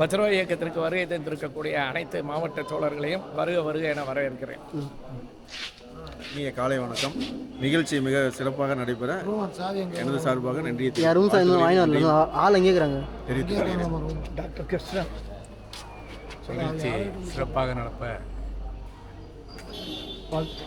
10 ரூபாய் இயக்கத்திற்கு வருகை தந்திருக்கக்கூடிய அனைத்து மாவட்ட தோழர்களையும் வருக வருக என வரவேற்கிறேன். இனிய காலை வணக்கம். நிகழ்ச்சி மிக சிறப்பாக நடைபெற எனது சார்பாக நன்றியை டாக்டர் கிருஷ்ணன் நிகழ்ச்சி சிறப்பாக நடப்ப வாழ்த்து.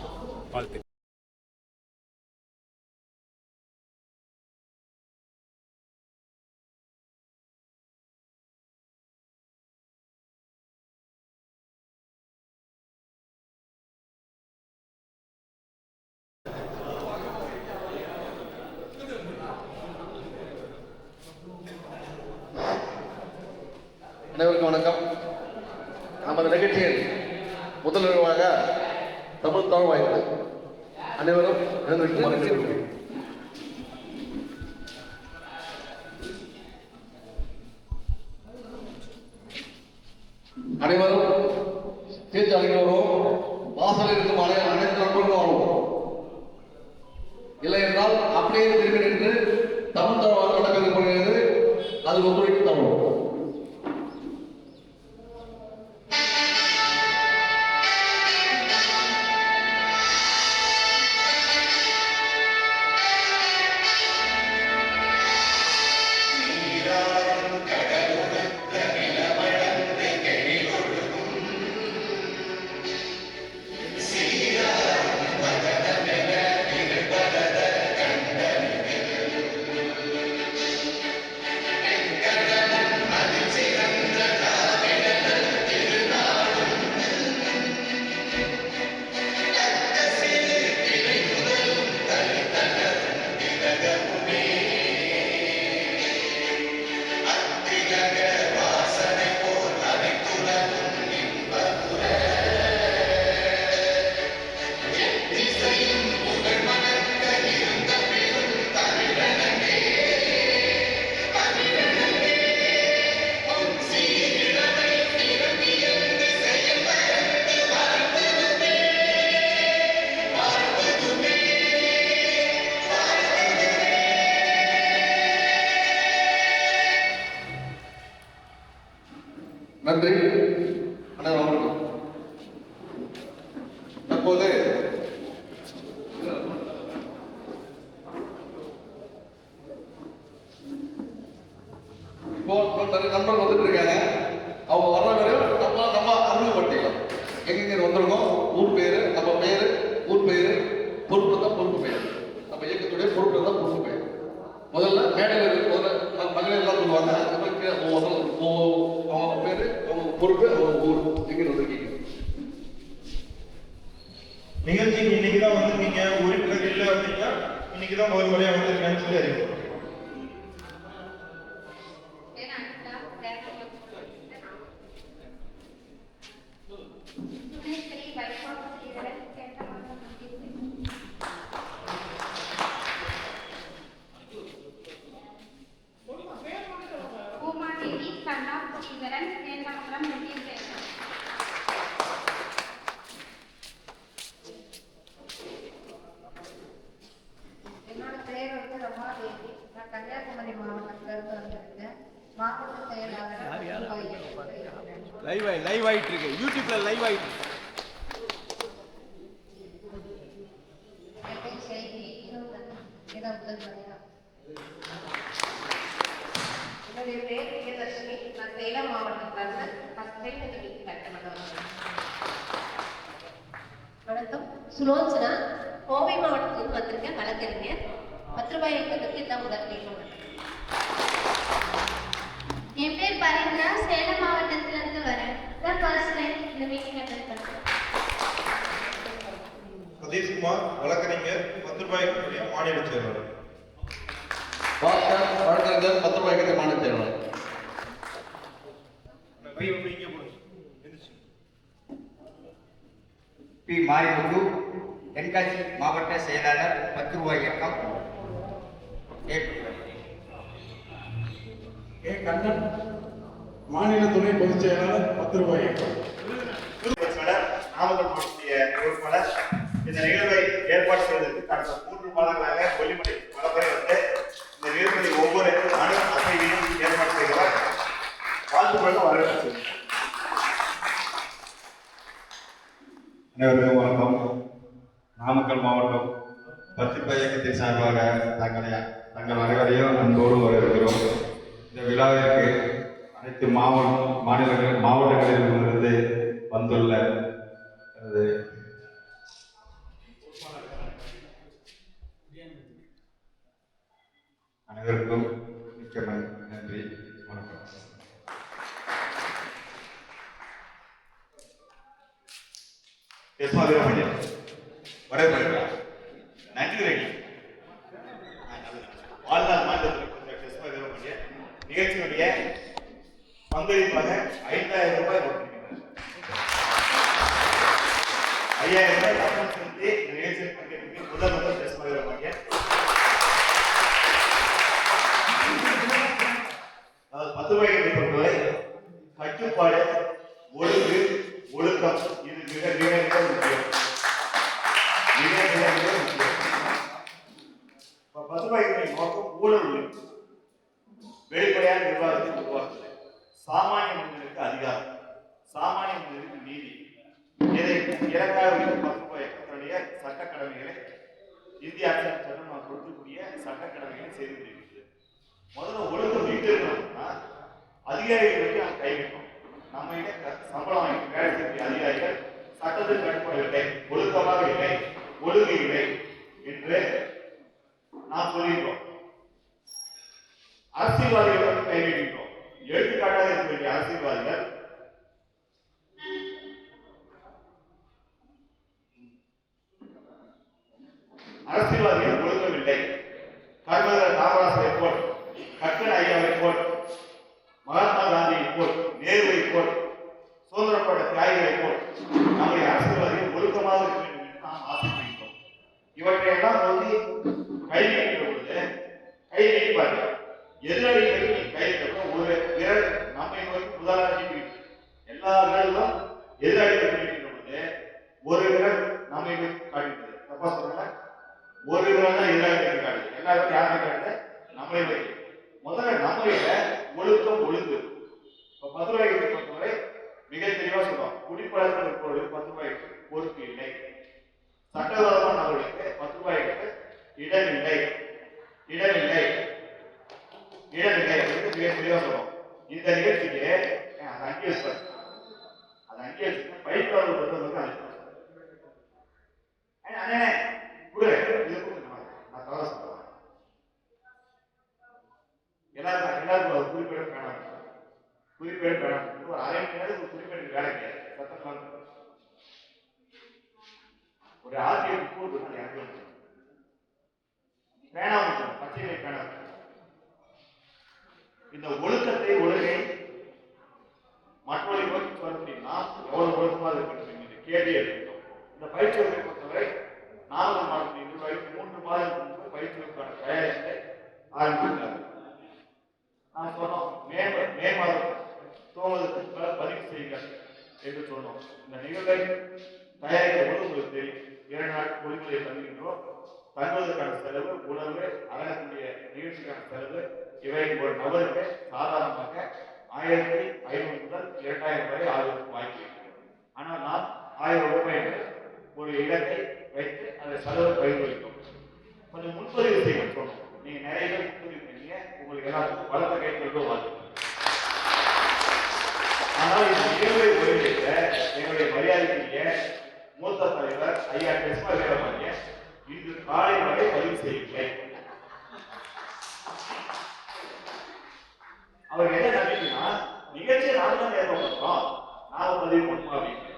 அனைவருக்கும் வணக்கம். நமது நிகழ்ச்சியில் முதல் நிகழ்வாக தமிழ் வாழ்த்து அனைவரும் அனைவரும் தேர்ச்சி அடைகிறோம். வாசலில் இருக்கும் அனைத்து நண்பர்களும் வாழ்வோம். இல்லை என்றால் அப்படியே திரும்பி நின்று தமிழ் வாழ்த்து நடக்கப்படுகிறது. அது ஒத்துழைப்பு தருவோம். நன்றி. அனைவரும் தற்போது நண்பர்கள் வந்துட்டு இருக்காங்க. அவங்க வர்ற வரையும் நம்ம அறிமுகப்படுத்திக்கலாம். எங்க வந்திருக்கோம், ஊர் பேரு, நம்ம பேரு, ஊர் பேரு, பொறுப்பு தான் பொறுப்பு பெயர், நம்ம இயக்கத்துடைய பொறுப்பு தான் பொறுப்பு பெயர். முதல்ல மேடையில் மகளிர் எல்லாம் சொல்லுவாங்க. அவங்க பேரு, அவங்க பொறுப்பு, அவங்க ஊர், எங்க வந்திருக்கீங்க. நிகழ்ச்சிக்கு இன்னைக்குதான் வந்திருக்கீங்க. உறுப்பினர் இல்லை அப்படின்னா இன்னைக்குதான் ஒரு முறையா வந்திருக்கேன்னு சொல்லி அறிவிக்கும். என்னோட பெயர் வந்து ரமாதேவி. நான் கன்னியாகுமரி மாவட்டத்துல இருந்து வந்திருக்கேன். மாவட்ட செயலாளர் லைவ் ஆயிட்டு இருக்கு. யூடியூப்ல லைவ் ஆயிட்டு இருக்கு. என்னுடைய பேர் பிரியதர்ஷினி. நான் சேலம் மாவட்டத்துல இருந்து வணக்கம். சுலோச்சனா. கோவை மாவட்டத்திலிருந்து வந்திருக்கேன். வழக்கறிஞர். 10 ரூபாய் இயக்கத்துக்கு இதான் முதல் மீண்டும். என் பேர் பரிந்தா. சேலம் மாவட்டத்துல இருந்து வரேன். ஃபர்ஸ்ட் டைம் இந்த மீட்டிங் அட்டெண்ட் பண்றேன். சதீஷ்குமார், வழக்கறிஞர், 10 ரூபாய் இயக்கத்துடைய மாநில செயலாளர். வழக்கறிஞர், 10 ரூபாய் இயக்கத்தின் மாநில செயலாளர். பி மாரிமுத்து, தென்காசி மாவட்ட செயலாளர், 10 ரூபாய் இயக்கம். ஏ கண்ணன், மாநில துணை பொதுச் செயலாளர், 10 ரூபாய் இயக்கம். நாமக்கல் மாவட்டத்திய பொறுப்பாளர். இந்த நிகழ்வை ஏற்பாடு செய்வதற்கு கடந்த 3 மாதங்களாக கொல்லிமலை பல முறை வந்து இந்த நிகழ்வை ஒவ்வொரு அணு அசைவையும் ஏற்பாடு செய்கிறார். வாழ்த்துக்களும் வரவேற்று. அனைவருக்கும் வணக்கம். நாமக்கல் மாவட்டம் பத்திப்பை இயக்கத்தின் சார்பாக தங்கள் அனைவரையும் அன்போடு வரவேற்கிறோம். இந்த விழாவிற்கு அனைத்து மாவட்டங்களிலிருந்து வந்துள்ள அனைவருக்கும் மிக்க நன்றி, வணக்கம். நன்றி ரெடி. வாழ்நாள் மாநிலத்தில் நிகழ்ச்சியுடைய பங்களிப்பாக 5000 ரூபாய் கொடுத்திருக்கிறார். 5000 ரூபாய் பணம் செலுத்தி இந்த நிகழ்ச்சியில் பங்கேற்று முதல் பேசுவாங்க. அதாவது 10 ரூபாய்க்கு பொறுத்தவரை கட்டுப்பாடு, ஒழுங்கு, ஒழுக்கம் இது மிக மிக மிக முக்கியம். மிக மிக மிக முக்கியம். 10 ரூபாய்க்கு நோக்கம் ஊழல் ஒழிப்பு, வெளிப்படையான நிர்வாகத்தை உருவாக்குது, சாமானிய மனிதனுக்கு அதிகாரம், சாமானிய மனிதனுக்கு நீதி. இதை இலக்காக 10 ரூபாய் தன்னுடைய சட்ட கடமைகளை இந்திய அரசியல் சட்டம் கொடுக்கக்கூடிய சட்ட கடமைகளை செய்து கொண்டிருக்கிறது. முதல்ல ஒழுங்கு வீட்டு இருக்கணும்னா அதிகாரிகளுக்கு நாம் கைவிட்டோம். நம்ம சம்பளம் வாங்கி வேலை செய்யக்கூடிய அதிகாரிகள் சட்டத்தில் கட்டுப்படவில்லை, ஒழுக்கமாக இல்லை, ஒழுங்கு இல்லை என்று நாம் சொல்லியிருக்கோம். அரசியல்வாதிகள் கைவிட்டோம். எடுத்துக்காட்டாக இருக்க வேண்டிய அரசியல்வாதிகள் ஒழுங்கவில்லை. கர்மதர் காமராசரை போல், கக்கன் ஐயாவை போல், மகாத்மா காந்தியை போல், நேருவை போல், சுதந்திர போராட்ட தியாகிகளை போல் நம்முடைய அரசியல்வாதிகள் ஒழுக்கமாக இருக்க வேண்டும் என்று நாம் ஆசைப்படுகிறோம். இவற்றையெல்லாம் வந்து கை நீக்கிற பொழுது கை நீப்பார்கள். எதிராளிகளுக்கு கை நீக்கப்ப ஒரு விரல் நம்மை நோக்கி முதலாளி எல்லா விரலும் எதிராளிகள் நீக்கிற பொழுது ஒரு விரல் நம்மை நோக்கி காட்டுகிறது. தப்பா சொல்றேன், ஒரு விரல் தான் எதிராளிகள் காட்டுது. எல்லாரும் யாருமே காட்டுது, நம்மளே நோக்கி. முதல்ல நம்மளையில ஒழுக்கம் ஒழுங்கு. இப்ப 10 ரூபாய்க்கு பொறுத்தவரை மிக தெளிவா சொல்றோம். குடிப்பழக்கம் இருப்பவர்களுக்கு 10 ரூபாய்க்கு பொறுப்பு இல்லை. சட்டவிரோதமான நபர்களுக்கு 10 ரூபாய்க்கு இடமில்லை, இடமில்லை, இடமில்லை அப்படின்னு மிக தெளிவா சொல்றோம். இந்த நிகழ்ச்சிக்கு அதை அங்கீகரிப்பார், அதை அங்கீகரிச்சு பயிற்சியாளர் பொறுத்தவர்களுக்கு அழைப்பு அண்ணே குடு இது நான் தவற சொல்றேன். எல்லாருக்கும் குறிப்பிட வேணாம், குறிப்பிட வேணாம். ஒரு அரை மணி நேரம் ஒரு குறிப்பிட்ட வேலை கிடையாது. சத்தம் ஒரு ஆசிரியர் வேணாம், பச்சை வேணாம். இந்த ஒழுக்கத்தை ஒழுங்கை மற்றவர்களை நோக்கி சொல்ல முடியும்னா எவ்வளவு ஒழுக்கமாக இருக்கிறது கேள்வி இருக்கட்டும். இந்த பயிற்சி வகுப்பை பொறுத்தவரை 4 மாதம் நிர்வாகி 3 மாதங்களுக்கு முன்பு பயிற்சி வகுப்பான தயாரிப்பை ஆரம்பித்தார்கள். நான் சொன்னோம் மே மாதம் துவங்குவதற்கு பதிவு செய்யுங்கள் என்று சொன்னோம். இந்த நிகழ்வை தயாரிக்க போது உங்களுக்கு தெரியும், 2 நாள் பொதுமுறை தந்துகின்றோம். தங்குவதற்கான செலவு, உணவு, அழகக்கூடிய நிகழ்ச்சிக்கான செலவு இவை ஒரு நபருக்கு சாதாரணமாக 1500 முதல் 2000 வரை ஆகுவதற்கு வாய்ப்பு இருக்கிறது. ஆனால் நாம் 1000 ரூபாய் ஒரு இலக்கை வைத்து அதை செலவு பகிர்ந்தளித்தோம். கொஞ்சம் முன்பதிவு செய்ய சொன்னோம். நீங்க நிறைய பேர் முன்பதிவு பண்ணீங்க, உங்களுக்கு எல்லாத்துக்கும் பலத்த கைத்தொழில் வாழ்த்து. ஆனால் இந்த நிகழ்வை ஒருங்கிணைத்த எங்களுடைய மரியாதைக்குரிய மூத்த தலைவர் ஐயா கிருஷ்ண வீரபாண்டிய இன்று காலை வரை பதிவு செய்யவில்லை. அவர் என்ன நம்பிக்கைன்னா நிகழ்ச்சியை நாம தான் ஏற்பாடு பண்றோம், நாம பதிவு பண்ணுவோம் அப்படின்னு.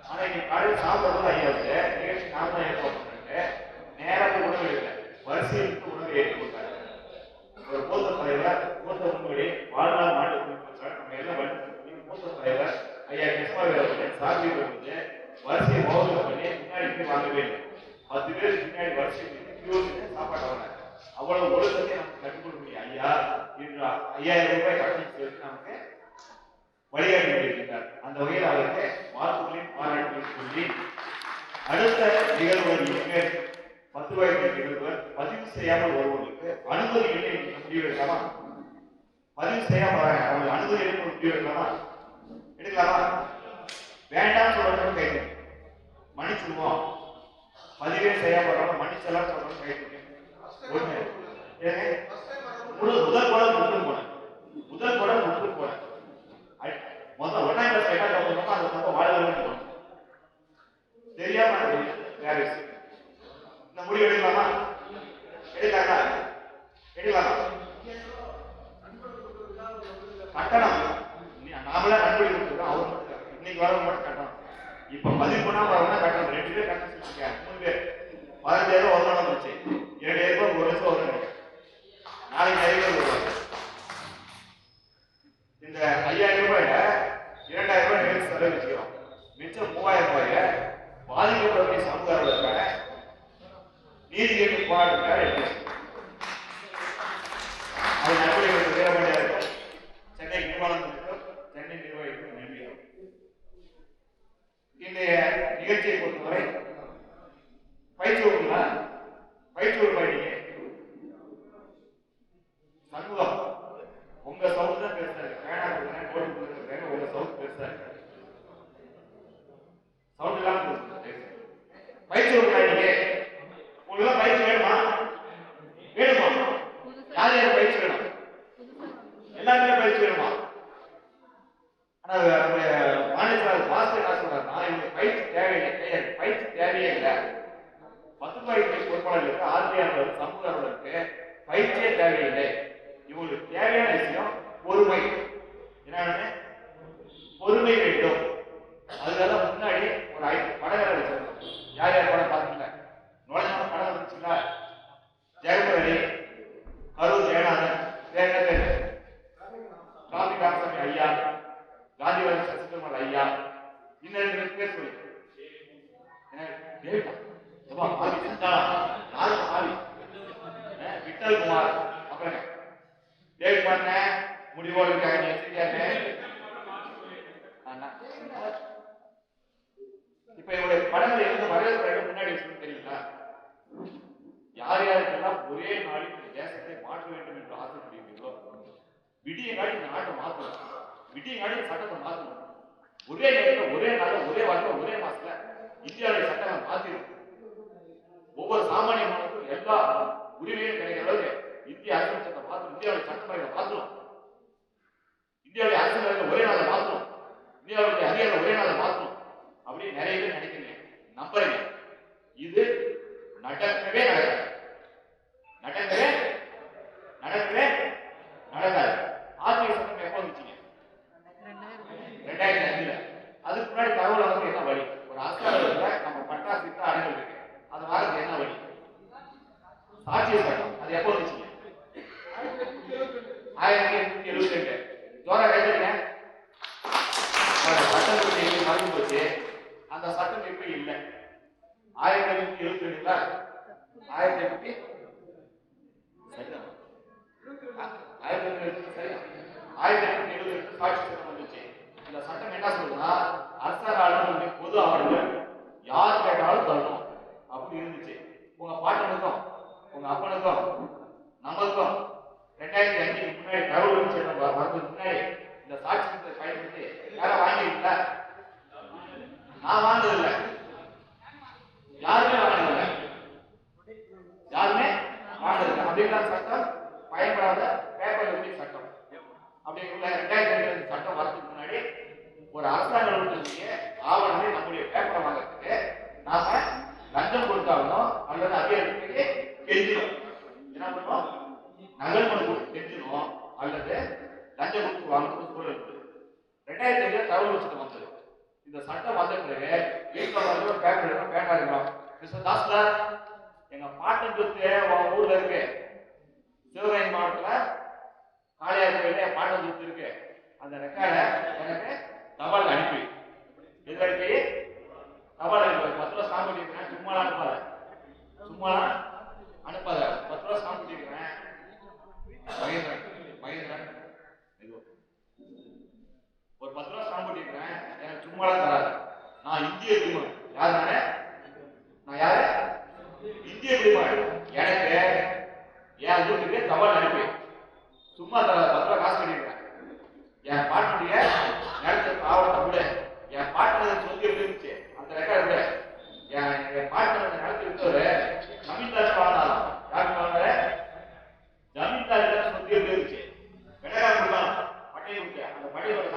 ஆனா இன்னைக்கு காலையில் சாப்பிடுறது ஐயாவுக்கு நிகழ்ச்சி நாம தான் ஏற்பாடு பண்றாங்க. நேரத்தை உணவு இல்லை, வரிசைக்கு உணவு ஏற்றி கொடுத்தாங்க. ஒரு மூத்த தலைவர், மூத்த முன்னோடி, வாழ்நாள் மாநிலத்தில் நம்ம எல்லாம் மூத்த தலைவர் ஐயா கிருஷ்ண வீரபாண்டிய சார்பி வந்து வரிசையை மோதல் பண்ணி முன்னாடி வாங்கவே இல்லை. 10 பேர் முன்னாடி வரிசை சாப்பாடு வராங்க. அவ்வளவு ஒழுக்கத்தை நமக்கு கற்றுக் கொடுக்கக்கூடிய ஐயா இன்று 5000 ரூபாய் கட்டணம் சேர்த்து நமக்கு வழிகாட்டி கொண்டிருக்கிறார். அந்த வகையில் அவருக்கு வாழ்த்துக்களையும் பாராட்டுகளையும் சொல்லி அடுத்த நிகழ்வுகள் 10 ரூபாய்க்கு நிகழ்வுகள் பதிவு செய்யாமல் வருவதற்கு அனுமதி இல்லை என்று முடிவெடுக்கலாம். பதிவு செய்யாம வராங்க. அவங்க அனுமதி எடுக்க முடிவு எடுக்கலாமா? எடுக்கலாமா? வேண்டாம் சொல்றவங்க கை தூக்கு. மன்னிச்சிருவோம். பதிவே செய்யாம வர்றவங்க மன்னிச்செல்லாம் சொல்றவங்க கை தூக்கு. ஒண்ணு முதல் குடம் முற்று போனேன். முதல் குடம் முற்று போனேன். மொத்தம் 1ஆம் கிளாஸ் என்ன கப்போம் அந்த மொத்தம் வாழ்க்கை போனோம். தெரியாம வேற இந்த முடிவு எடுக்கலாமா? எடுக்கலாமா? எடுக்கலாமா? கட்டணம் நாமளே நன்கொடை கொடுத்துருக்கோம். அவர் மட்டும் இன்னைக்கு வரவங்க மட்டும் கட்டணம். இப்ப 13 வரவங்க கட்டணம். 2 பேர் கட்டணம் செஞ்சுருக்கேன். 3 பேர் 15,000 ஒரு நாள் வந்துச்சு. 7,000 ரூபாய் 1 லட்சம் வரும். நாளைக்கு நிறைய பேர் வருவாங்க. இந்த 5,000 ரூபாயில 2,000 ரூபாய் நேரம் செலவு வச்சுக்கிறோம். மிச்சம் 3,000 ரூபாய பாதிக்கப்படக்கூடிய சமுதாயங்களுக்கான நீதி கேட்டு போராட்டத்துக்காக எடுத்து அது நன்கொடை வேற வழியா இருக்கும். சென்னை நிர்வாகத்திற்கும் சென்னை நிர்வாகிக்கும் நன்றி. இன்றைய நிகழ்ச்சியை பொறுத்தவரை பயிற்சி வகுப்புங்களா? பயிற்சி வகுப்பு ஆயிட்டீங்க. சண்முகம் உங்க சவுண்ட் தான் பெருசா இருக்கு. பேனா கொடுக்குறேன், நோட்டு கொடுக்குறேன், உங்க சவுண்ட் பெருசா இருக்கு. சவுண்ட் எல்லாம் பயிற்சி வகுப்பு ஆயிட்டீங்க. உங்களுக்கு பயிற்சி வேணுமா? வேணுமா? யார் யார் பயிற்சி வேணும்? எல்லாருமே பயிற்சி வேணுமா? ஆனா மாநில மாஸ்டர் என்ன சொல்றாருன்னா இவங்களுக்கு பயிற்சி தேவையில்லை. பயிற்சி தேவையே இல்லை. 10 பொறுப்பாளர்களுக்கு ஆர்பிஆர் சமூகர்களுக்கு பயிற்சியே தேவையில்லை. இவங்களுக்கு தேவையான விஷயம் பொறுமை. என்ன பொறுமை வேண்டும். அதுக்காக முன்னாடி ஒரு 5 படங்களை வச்சிருக்கோம். யார் யார் படம் பார்த்தீங்களா? நுழைஞ்ச படம் வந்துச்சுங்களா? ஜெயபுரணி, கரூர் ஜெயநாதன், டிராபிக் ராமசாமி ஐயா, காந்திவாதி சசிகுமார் ஐயா, இன்னும் 2 பேர் சொல்லி விட்டல் குமார், அப்புறம் டேவிட் பண்ண முடிவோடு இப்ப இவருடைய படங்களை இருந்து வரவேற்பு முன்னாடி வச்சு தெரியுங்களா? யார் யாருக்கெல்லாம் ஒரே நாளில் இந்த தேசத்தை மாற்ற வேண்டும் என்று ஆசைப்படுகிறீர்களோ விடிய நாடி இந்த நாட்டை மாற்றணும். விடிய நாடி சட்டத்தை மாற்றணும். ஒரே நேரத்தில் ஒரே நாள் ஒரே வாரத்தில் ஒரே மாசத்துல இந்தியாவுடைய சட்டங்களை மாற்றிடும். ஒவ்வொரு சாமானிய மாணவருக்கும் எல்லா உரிமையும் கிடைக்கிற அளவுக்கு இந்திய அரசியல் சட்டத்தை மாற்றணும். இந்தியாவுடைய சட்டமுறைகளை மாற்றணும். இந்தியாவுடைய அரசியல் ஒரே நாளை மாற்றணும். இந்தியாவுடைய அதிகாரம் ஒரே நாளை மாற்றணும். அப்படின்னு நிறைய பேர் நினைக்கிறீங்க, நம்புறீங்க. இது நடக்கவே நடக்காது. நடக்கவே நடக்கவே நடக்காது. ஆர்டிஐ சட்டம் எப்போ வந்துச்சுங்க? 2005. அதுக்கு முன்னாடி தகவல் வந்து என்ன வழி? ஒரு ஆஸ்திரேலியாவில் நம்ம பட்டாசு அடங்கல் இருக்கு. அது வாரத்துக்கு என்ன வழி? சாட்சிய சட்டம். அது எப்போ வந்துச்சுங்க? 1872. ஜோரா கைதுங்க. சட்டம் மறந்து போச்சு. அந்த சட்டம் இப்ப இல்லை. 1872 1878 சாட்சி சட்டம் வந்துச்சு. இந்த சட்டம் என்ன சொல்லுதுன்னா அரசாங்க பொது ஆவணங்கள் யார் கேட்டாலும் தரணும் அப்படி இருந்துச்சு. உங்க பாட்டனுக்கும் உங்க அப்பனுக்கும் நம்மளுக்கும் 2005 முன்னாடி தகவல் சட்டம் வரதுக்கு முன்னாடி இந்த சாட்சி சட்டத்தை பயன்படுத்தி யாரும் வாங்கிருக்கீங்களா? நான் வாங்கினதில்லை. யாருமே வாங்கினதில்லை. யாருமே வாங்கினதில்லை. அப்படிங்கிற சட்டம் பயன்படாத பேப்பர் உரிமை சட்டம். அப்படிங்கிற 2002 சட்டம் வரதுக்கு முன்னாடி ஒரு அரசாங்கத்துடைய ஆவணங்களை நம்முடைய பேப்பரை வாங்கறதுக்கு நாம லஞ்சம் கொடுத்தாலும் அல்லது அதிகாரத்துக்கு கெஞ்சணும். என்ன பண்ணுவோம்? நகல் மனு கொடுத்து கெஞ்சணும் அல்லது லஞ்சம் கொடுத்து வாங்கணும் சூழல். 2005 தகவல் சட்டம் வந்தது. இந்த சட்டம் வந்த பிறகு வீட்டில் வந்து ஒரு பேப்பர் எடுக்கணும், பேப்பர் எடுக்கலாம். மிஸ்டர் தாஸ்லர், எங்க பாட்டன் சொத்து உன் ஊர்ல இருக்கு. சிவகங்கை மாவட்டத்தில் காளியார் கோயில என் பாட்டன் சொத்து இருக்கு. அந்த ரெக்கார்டை எனக்கு தபால் அனுப்பி எது அனுப்பி தபால் அனுப்பி 10 ரூபா ஸ்டாம்ப் பண்ணிருக்கிறேன். சும்மாலாம் அனுப்பாத, சும்மாலாம் அனுப்பாத. 10 ரூபா ஸ்டாம்ப் பண்ணிருக்கிறேன். மகேந்திரன் ஒரு 10 ரூபா ஸ்டாம்ப் பண்ணிருக்கிறேன். எனக்கு சும்மாலாம் தராது. நான் இந்திய குடிமகன். யாரு நானே? நான் யாரு? இந்திய குடிமகன். எனக்கு என் வீட்டுக்கு தபால் அனுப்பி சும்மா தராது. 10 ரூபா காசு கட்டி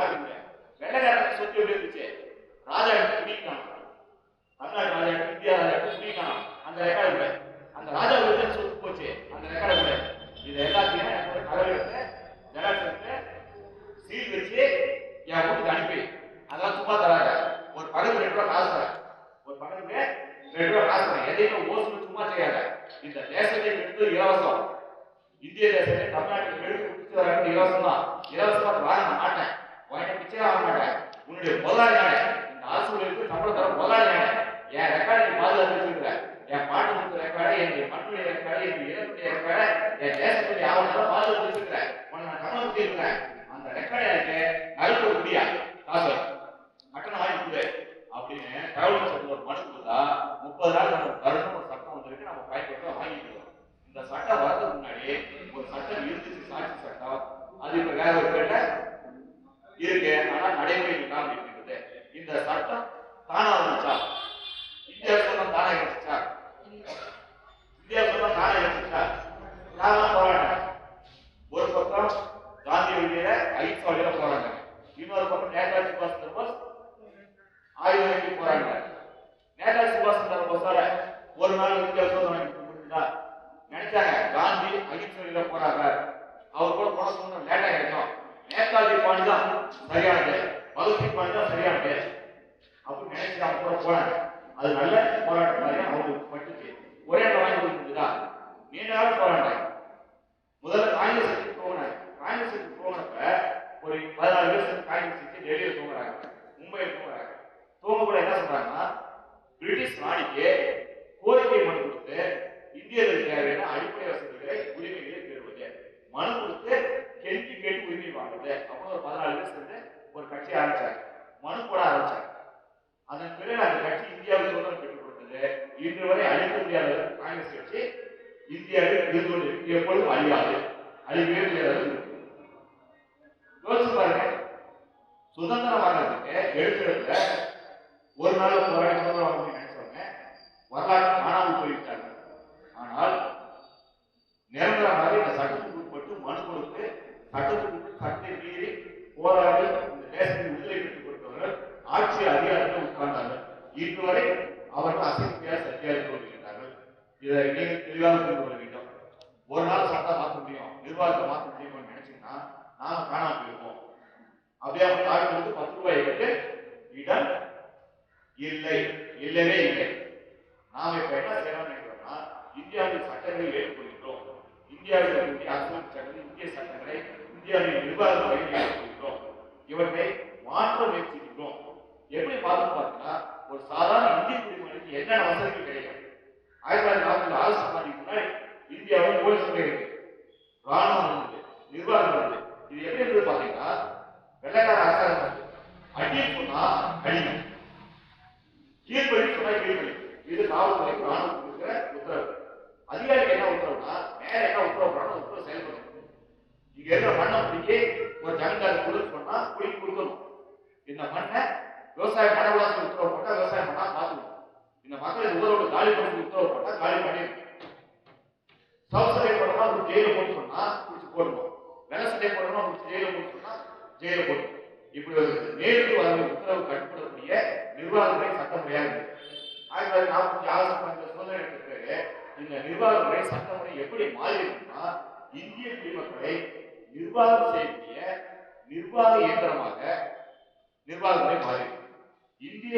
காட்டுங்க. வெள்ளைக்காரன் சொத்து எப்படி இருந்துச்சு? ராஜா எடுத்து குடிக்கலாம், தமிழ்நாடு ராஜா எடுத்து இந்தியா ராஜா எடுத்து குடிக்கலாம். அந்த ரெக்கார்டு கூட அந்த ராஜா வீட்டு சொத்து போச்சு, அந்த ரெக்கார்டு கூட. இது எல்லாத்தையும் எனக்கு ஒரு கலர் எடுத்து ஜெராக்ஸ் எடுத்து சீல் வச்சு என் வீட்டுக்கு அனுப்பி அதெல்லாம் சும்மா தராங்க. ஒரு பக்கத்துக்கு 2 ரூபா காசு தரேன், ஒரு பக்கத்துக்கு 2 ரூபா காசு தரேன். எதையுமே ஓசு சும்மா செய்யாத. இந்த தேசத்தை எடுத்து இலவசம், இந்திய தேசத்தை தமிழ்நாட்டுக்கு எடுத்து கொடுத்து வர இலவசம் தான். இலவசமா வாங்க மாட்டேன், உன்கிட்ட பிச்சை வாங்க மாட்டேன். உன்னுடைய முதலாளி நாடு, இந்த அரசுகளுக்கு சம்பளம் தர முதலாளி நாடு. என் ரெக்கார்டை நீ பாதுகாத்து வச்சிருக்கிற, என் பாட்டு கொடுத்த ரெக்கார்டை, என்னுடைய மண்ணுடைய ரெக்கார்டை, என்னுடைய இனத்துடைய ரெக்கார்டை, என் தேசத்துடைய ஆவணம் பாதுகாத்து வச்சிருக்கிறேன். உன்னை நான் கவனம் இருக்கிறேன். அந்த ரெக்கார்டை எனக்கு நறுக்க முடியா காசு கட்டணம் வாங்கி கொடு அப்படின்னு தகவல் சட்டத்தில் ஒரு மனு கொடுத்தா 30 நாள் நம்ம தரணும். ஒரு சட்டம் வந்திருக்கு, நம்ம பயன்படுத்த வாங்கிக்கிறோம். இந்த சட்டம் வரதுக்கு முன்னாடி ஒரு சட்டம் இருந்துச்சு, சாட்சி சட்டம். அது இப்ப வேற ஒரு பேர்ல இருக்கு, ஆனா நடைமுறை இல்லாம இருக்குது. இந்த சட்டம் தானா வந்துச்சா? இந்தியா சொந்தம் தானா இருந்துச்சா? இந்தியா சொந்தம் தானா இருந்துச்சா? யாரெல்லாம் போராட்டம்? ஒரு பக்கம் காந்தி வழியில அகிம்சை வழியில போறாங்க, இன்னொரு பக்கம் நேதாஜி சுபாஷ் சந்திர போஸ் ஆயுத வழிக்கு போறாங்க. நேதாஜி சுபாஷ் சந்திர போஸால ஒரு நாள் இந்தியா சுதந்திரம் முடிஞ்சா நினைச்சாங்க காந்தி அகிம்சை வழியில போறாங்க, அவர் கூட போன சொன்ன லேட்டா கிடைக்கும். நேதாஜி பாணி தான் சரியானது, பகத்சிங் பாணி தான் சரியானது அப்படின்னு நினைச்சு அவங்க கூட போனாங்க. அது நல்ல போராட்டம் மாதிரி அவங்களுக்கு பட்டுச்சு. ஒரே வாங்கி கொடுத்துருந்தா நீண்ட நாள் போராட்டம். முதல்ல காங்கிரஸ் போனாங்க. காங்கிரஸ் போனப்ப ஒரு 14 பேர் சேர்ந்து காங்கிரஸ் டெல்லியில் தூங்குறாங்க, மும்பையில் தூங்குறாங்க. தூங்க கூட என்ன சொல்றாங்கன்னா, பிரிட்டிஷ் ராணிக்கு கோரிக்கை மனு கொடுத்து இந்தியர்களுக்கு தேவையான அடிப்படை வசதிகளை உரிமைகளை பெறுவது, மனு கொடுத்து கெஞ்சி கேட்டு உரிமை வாங்குறது. அப்புறம் ஒரு 14 பேர் சேர்ந்து ஒரு கட்சி ஆரம்பிச்சாங்க, மனு போட ஆரம்பிச்சாங்க. அதன் பிறகு அந்த கட்சி இந்தியாவுக்கு சுதந்திரம் பெற்றுக் கொடுத்தது. இன்று வரை அழிக்க முடியாத காங்கிரஸ் கட்சி இந்தியாவில் இருந்து கொண்டு எப்பொழுதும் அழியாது, அழிக்கவே முடியாது. யோசிச்சு பாருங்க, சுதந்திரம் வாங்கிறதுக்கு எடுக்கிறதுல ஒரு நாள் போராடி சுதந்திரம் வாங்க நினைச்சவங்க வரலாற்று காணாமல் போய்விட்டாங்க. ஆனால் நிரந்தரமாக இந்த சட்டத்துக்கு உட்பட்டு மனு கொடுத்து சட்டத்தை மீறி போராடி இந்த தேசத்தை விடுதலை பெற்றுக் கொடுத்தவர்கள் ஆட்சி அதிகாரத்தில் உட்கார்ந்தார்கள். இன்று வரை அவர்கள் அசைக்கையால் சத்தியாக வருகின்றார்கள். இதை நீங்கள் தெளிவாக புரிந்து கொள்ள வேண்டும். ஒரு நாள் சட்டம் மாற்ற முடியும், நிர்வாகத்தை மாற்ற முடியும்னு நினைச்சீங்கன்னா நாம காணாம போயிருப்போம். அப்படியே அவங்க தாழ்வுக்கு 10 ரூபாய் எடுத்து இடம் இல்லை, இல்லவே இல்லை. நாம இப்ப என்ன செய்யணும்னு நினைக்கிறோம்னா, இந்தியாவின் சட்டங்களை ஏற்றுக்கொள்கிறோம், இந்தியாவில் இருக்கக்கூடிய அரசியல் சட்டங்கள், இந்திய சட்டங்களை இந்தியாவின் நிர்வாக முறையில் ஏற்றுக்கொள்கிறோம், இவற்றை மாற்ற முயற்சிக்கிறோம். எப்படி பார்த்து பார்த்தீங்கன்னா, ஒரு சாதாரண இந்திய குடிமகனுக்கு என்னென்ன வசதிகள் கிடைக்கும்? 1940 ஆகஸ்ட் மாதத்துக்கு முன்னாடி இந்தியாவில் போலீஸ் துறை இருக்கு, ராணுவம் இருந்தது, நிர்வாகம் இருந்தது. இது எப்படி இருந்து பாத்தீங்கன்னா, வெள்ளைக்கார அரசாங்கம் அடின்னு சொன்னா அடிமை, கீழ்படி சொன்னா கீழ்படி. இது காவல்துறைக்கு ராணுவம் இருக்கிற உத்தரவு. அதிகாரிக்கு என்ன உத்தரவுனா, மேல என்ன உத்தரவு பண்ணணும், உத்தரவு செயல்படும். இங்க இருக்கிற மண்ணை பிடிக்கி ஒரு ஜமீன்தார் கொடுத்து சொன்னா குடிக்கு கொடுக்கணும். இந்த மண்ணை விவசாயம் பண்ணக்கூடாது உத்தரவு போட்டா விவசாயம் பண்ணா பார்த்துக்கணும். இந்த மக்களுக்கு உதவோடு காலி பண்ணி உத்தரவு போட்டா காலி பண்ணிடணும். சவுசடை போடணும்னா ஒரு ஜெயில போட்டு சொன்னா குடிச்சு போடணும், வெள்ள சட்டை போடணும்னா ஒரு ஜெயில போட்டு சொன்னா ஜெயில போடணும். இப்படி ஒரு நேருக்கு வர உத்தரவு கட்டுப்படக்கூடிய நிர்வாகமுறை சட்டமுறையாக இருக்கு. 1945 ஆகஸ்ட் 15 சுதந்திரம் பிறகு இந்த நிர்வாகமுறை சட்டமுறை எப்படி மாறி இருக்குன்னா, இந்திய குடிமக்களை நிர்வாகம் செய்யக்கூடிய நிர்வாக இயந்திரமாக நிர்வாகமுறை மாறி இருக்கு. இந்திய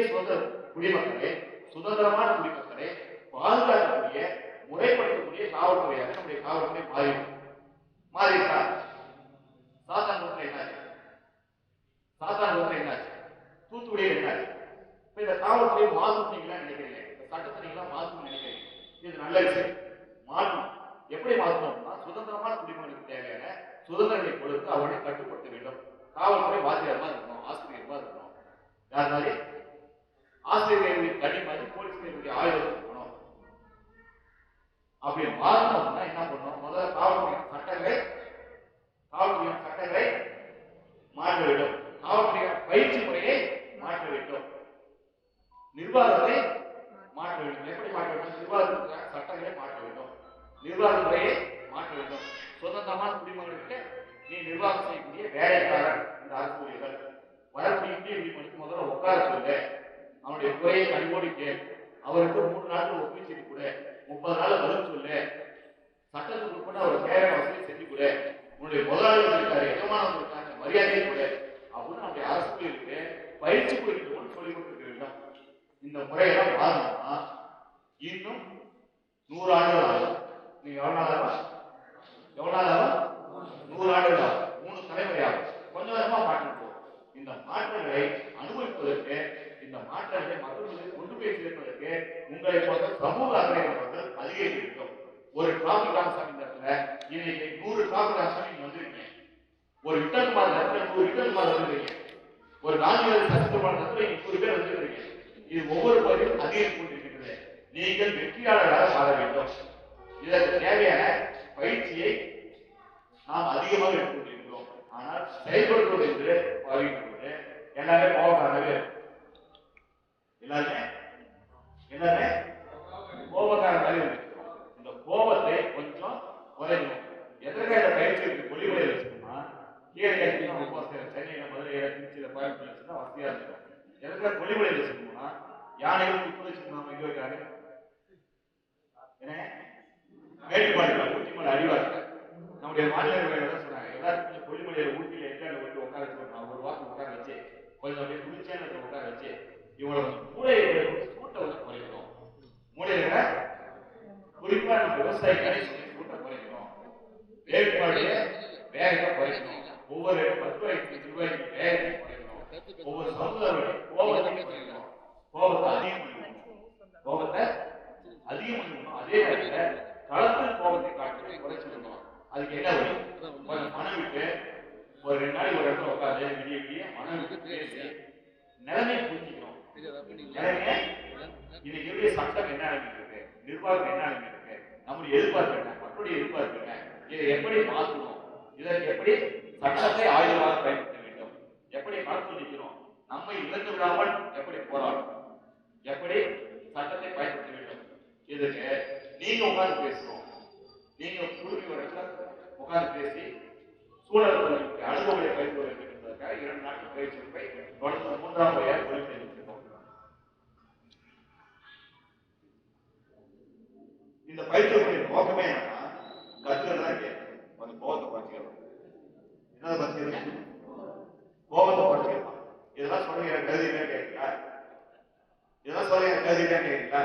குடிமக்களை, சுதந்திரமான குடிமக்களை பாதுகாக்கக்கூடிய முறைப்படுத்தக்கூடிய காவல்துறையாக நம்முடைய காவல்துறை மாறிவிட்டார். சாத்தான்குளத்தில் என்னாச்சு? தூத்துக்குடியில் என்னாச்சு? இப்ப இந்த காவல்துறையை மாற்றீங்களா நினைக்கிறீங்க? இந்த சட்டத்தை நீங்களா மாற்றணும்னு நினைக்கிறீங்க? இது நல்ல விஷயம். மாற்றணும். எப்படி மாற்றணும்னா, சுதந்திரமான குடிமக்களுக்கு தேவையான சுதந்திரங்களை கொடுத்து அவனை கட்டுப்படுத்த வேண்டும். காவல்துறை வாத்தியாரமா இருக்கணும், ஆசிரியர்மா இருக்கணும். யார் மாதிரி? ஆசிரியர்களுடைய தனி மாதிரி போலீஸ்களுடைய ஆயுதம் இருக்கணும். அப்படி மாறணும்னா என்ன பண்ணணும்? முதல்ல காவல்துறையின் சட்டங்களை மாற்ற வேண்டும். காவல்துறையின் பயிற்சி முறையை மாற்ற வேண்டும். நிர்வாகத்தை மாற்ற வேண்டும். எப்படி மாற்ற வேண்டும்? நிர்வாகத்துக்கான சட்டங்களை மாற்ற வேண்டும். நிர்வாக முறையை மாற்ற வேண்டும். சுதந்திரமான குடிமக்களுக்கு நீ நிர்வாகம் செய்யக்கூடிய வேலைக்காரர் இந்த அரசு ஊழியர்கள் நீதிமன்றத்துக்கு முதல்ல உட்கார சொல்லு, அவனுடைய குறையை கண்கூடி கேள், அவருக்கு 3 நாட்கள் ஒப்புச்சீட்டு கொடு, 30 நாள் பதில் சொல்லு, சட்டத்துக்கு உட்பட அவர் தேவையான வசதி செஞ்சு கொடு, உன்னுடைய முதலாளிகள் இருக்காரு, எஜமானவங்க இருக்காங்க, மரியாதை கொடு அப்படின்னு நம்முடைய அரசு இருக்கு பயிற்சி கொடுக்கணும்னு சொல்லி கொடுத்துருக்க வேண்டும். இந்த முறையெல்லாம் மாறணும்னா இன்னும் 100 ஆண்டுகள் ஆகும். நீங்க எவ்வளவு நாள் ஆகும்? 100 ஆண்டுகள் ஆகும். 3 தலைமுறை ஆகும். கொஞ்சம் கொஞ்சமா மாற்றம் போகும். இந்த மாற்றங்களை அனுபவிப்பதற்கு, இந்த மாற்றங்களை மற்றவர்களுக்கு கொண்டு போய் சேர்ப்பதற்கு உங்களை போன்ற சமூக அக்கறையாளர்கள் அதிகரிக்க வேண்டும். ஒரு டிராபிக் ஆஃபீஸர் இந்த இடத்துல இன்னைக்கு 100 டிராபிக் ஆஃபீஸர் நீங்க வந்திருக்கீங்க. ஒரு விட்டகுமார் இடத்துல 100 விட்டகுமார் வந்திருக்கீங்க. ஒரு காந்தியவாதி சட்டமான இடத்துல 100 பேர் வந்திருக்கீங்க. இது ஒவ்வொரு பகுதியும் அதிகரித்துக் கொண்டிருக்கிறது. நீங்கள் வெற்றியாளராக மாற வேண்டும். இதற்கு தேவையான பயிற்சியை நாம் அதிகமாக எடுத்துக்கொண்டிருக்கிறோம். ஆனால் செயல்படுத்துவது என்று வருகிறது. எல்லாமே கோபக்காரவே, எல்லாருமே கோபக்காரவே இருக்கிறோம். இந்த கோபத்தை கொஞ்சம் குறைக்கணும். எதற்காக பயிற்சி இருக்கு? கொல்லிமலையில் வச்சுக்கோமா, கீழே சென்னையில, மதுரையில, திருச்சியில, கோயம்புத்தூர்ல வச்சுதான் வசதியா இருக்கும். எதற்காக கொல்லிமலையில் வச்சுக்கோமா, யானைகள் குத்து வச்சுக்கணும். எங்க வைக்காரு மேட்டுப்பாளையம் ஊட்டிமலை அடிவாங்க. நம்முடைய மாநிலங்கள் தான் சொன்னாங்க, எல்லாரும் கொல்லிமலையில ஊட்டியில எக்கால விட்டு உட்கார வச்சுக்கணும். ஒரு வாரம் உட்கார வச்சு கொஞ்சம் அப்படியே குளிர்ச்சியான உட்கார வச்சு இவ்வளவு மூளையை கூட்ட வந்து குறைக்கணும். மூளையில குறிப்பா நம்ம விவசாய கடைசி கூட்ட குறைக்கணும். வேறுபாடு வேகத்தை குறைக்கணும். ஒவ்வொரு 10 ரூபாய்க்கு 5 ரூபாய்க்கு வேகத்தை குறைக்கணும். ஒவ்வொரு சமுதாய கோபத்தை குறைக்கணும். கோபத்தை அதிகம் பண்ணணும். அதே நேரத்தில் களத்தில் கோபத்தை காட்டுறதை குறைச்சிடணும். அதுக்கு என்ன வழி? கொஞ்சம் மனம் விட்டு ஒரு 2 நாளைக்கு ஒரு இடத்துல உட்காந்து விடிய விடிய மனம் விட்டு பேசி நிலைமையை புரிஞ்சுக்கணும். நிலைமையை இன்னைக்கு எப்படி சட்டம் என்ன இருக்கு, நிர்வாகம் என்ன இருக்கு, நம்முடைய எதிர்பார்ப்பு என்ன, மக்களுடைய எதிர்பார்ப்பு என்ன, இதை எப்படி மாற்றணும், இதற்கு எப்படி சட்டத்தை ஆயுதமாக பயன்படுத்த வேண்டும், எப்படி மறந்து நிற்கணும், நம்மை இழந்து விடாமல் எப்படி போராடணும், எப்படி சட்டத்தை பயன்படுத்த வேண்டும். இதுக்கு நீங்க உட்கார்ந்து பேசணும். நீங்க குழுமி ஒரு இடத்துல உட்கார்ந்து பேசி சூழல் அனுபவங்களை பயிர்ந்து வர வேண்டும் என்பதற்காக 2 நாட்கள் பயிற்சி போய் தொடர்ந்து 3ஆம் முறையாக தொழில் செய்திருக்கிறோம். இந்த பயிற்சியுடைய நோக்கமே என்னன்னா கற்றுதான் கேட்கணும். கொஞ்சம் கோபத்தை குறைச்சிக்கணும். என்னதை குறைச்சிக்கணும்? கோபத்தை குறைச்சிக்கணும். இதெல்லாம் சொல்லுங்க கருதிதான் கேட்கல. இதெல்லாம் சொல்லுங்க கருதிதான் கேட்கல.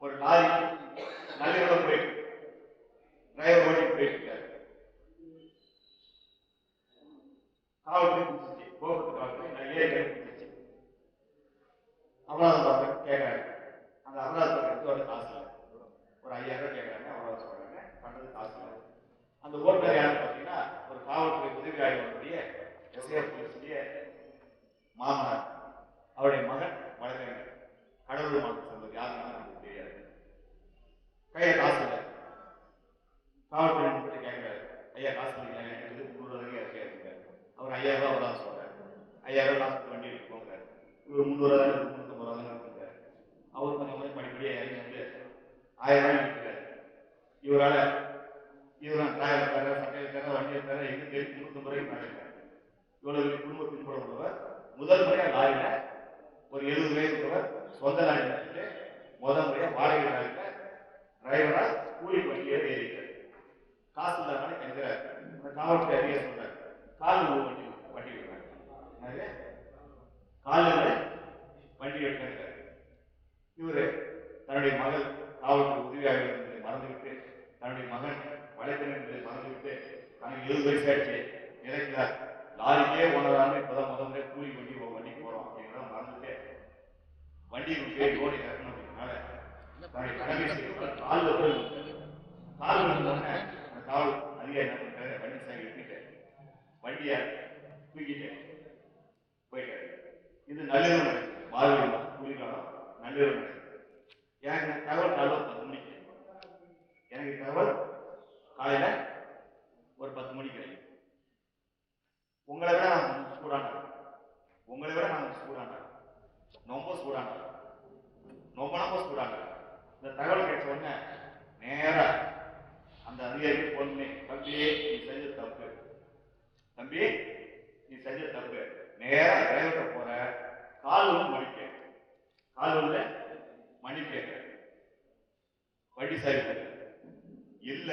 ஒரு லாரி நள்ளிரவு போயிட்டு டிரைவர் ஓட்டிட்டு போயிட்டு இருக்காரு. காவல்துறை குடிச்சிச்சு, கோபத்து காவல்துறை நிறைய குடிச்சிச்சு. அபராதம் பார்த்து கேட்கறாரு. அந்த அபராதத்தை எடுத்து காசு இல்லை. ஒரு 5000 ரூபாய் கேட்கறாங்க, அபராதம் சொல்றாங்க, பண்றது காசு இல்லை. அந்த ஓட்டுநர் யாருன்னு பார்த்தீங்கன்னா ஒரு காவல்துறை உதவி ஆய்வாளருடைய எஸ்ஐஆர் போலீஸுடைய மாமனார். அவருடைய மகன் வழக்கறிஞர், கடலூர் மாவட்டத்தை சேர்ந்தவர். யாருன்னு நமக்கு தெரியாது. கையில காசு இல்லை. காவல்துறை கேட்கிறாரு, ஐயா காசு இல்லைங்க, எனக்கு 300 ரூபாய் இருக்காரு. அவர் 5000 ரூபாய் அவ்வளோ சொல்றாரு. 5000 ரூபாய் காசு வண்டி எடுத்து போகிறாரு. இவர் 300 ரூபாய் 350 ரூபாய் இருக்காரு. அவர் கொஞ்சம் கொஞ்சம் படிப்படியாக இறங்கி வந்து 1000 ரூபாய் இருக்கிறாரு. இவரால் டிராவல் தர, சட்டையில் தர, வண்டியில் தர, எங்க தெரிஞ்சு 350 ரூபாய்க்கு மேலே இவ்வளவு குடும்ப பின்புற உள்ளவர் முதல் முறையாக லாரியில ஒரு 70 வயது உள்ளவர் சொந்த லாரியில் வச்சுட்டு முதல் முறையாக வாடகை லாரியில டிரைவரா கூலி வண்டியில ஏறிட்டார். காசு இல்லாம கெஞ்சாரு. அந்த காவல்துறை அதிகாரி சொல்றாரு, கால் வண்டி விடுறாங்க, காலில் வண்டி எடுக்கிறாரு. இவரு தன்னுடைய மகள் காவல்துறை உதவியாக இருந்ததை மறந்துவிட்டு, தன்னுடைய மகன் வழக்கறிஞர் என்பதை மறந்துவிட்டு, தனக்கு 20 வயசு ஆயிடுச்சு, நினைக்கிறார் லாரிக்கே ஓனரான இப்பதான் முதல்ல கூலி வண்டிக்கு போறோம் அப்படிங்கிறத மறந்துட்டு வண்டி ஓடி இறக்கணும் அப்படிங்கிறனால தன்னுடைய கடமை செய்ய காலில் போய் கால் விழுந்தோடனே அந்த காவல் அதிகாரி என்ன பண்றாரு, வண்டி சாகி எடுத்துட்டு வண்டியை தூக்கிட்டு போயிட்டாரு. இது நள்ளிரவு நடக்குது. மார்கழி மாதம் குளிர்காலம், நள்ளிரவு நடக்குது. எனக்கு தகவல் காலையில் 10 மணிக்கு, எனக்கு தகவல் காலையில ஒரு 10 மணிக்கு கிடைக்கும். உங்களை விட நான் சூடான, உங்களை விட நான் சூடான, ரொம்ப சூடான, ரொம்ப சூடான. இந்த தகவல் கிடைச்ச உடனே நேரா அந்த அதிகாரி பொண்ணு, தம்பி நீ செஞ்ச தப்பு, தம்பி நீ செஞ்ச தப்பு, நேரா டிரைவர்கிட்ட விசாரிப்பாங்க. இல்ல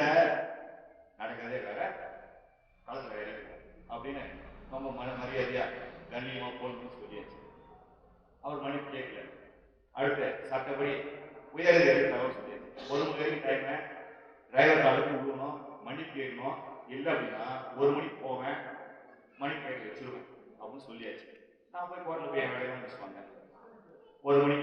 நடக்கிறதே வேற, களத்துல வேற அப்படின்னு நம்ம மரியாதையா கண்ணியமா போகணும்னு சொல்லியாச்சு. அவர் மன்னிப்பு கேட்கல. அடுத்த சட்டப்படி உயரதிகாரி தகவல் சொல்லியாச்சு. பொதுமக்களுக்கு டைம் டிரைவர் காலுக்கு விடணும், மன்னிப்பு கேட்கணும். இல்லை அப்படின்னா 1 மணிக்கு போவேன், மன்னிப்பு கேட்க வச்சிருவேன் அப்படின்னு சொல்லியாச்சு. நான் போய் கோர்ட்டில் போய் என் வேலையை மிஸ் பண்ணேன். 1 மணிக்கு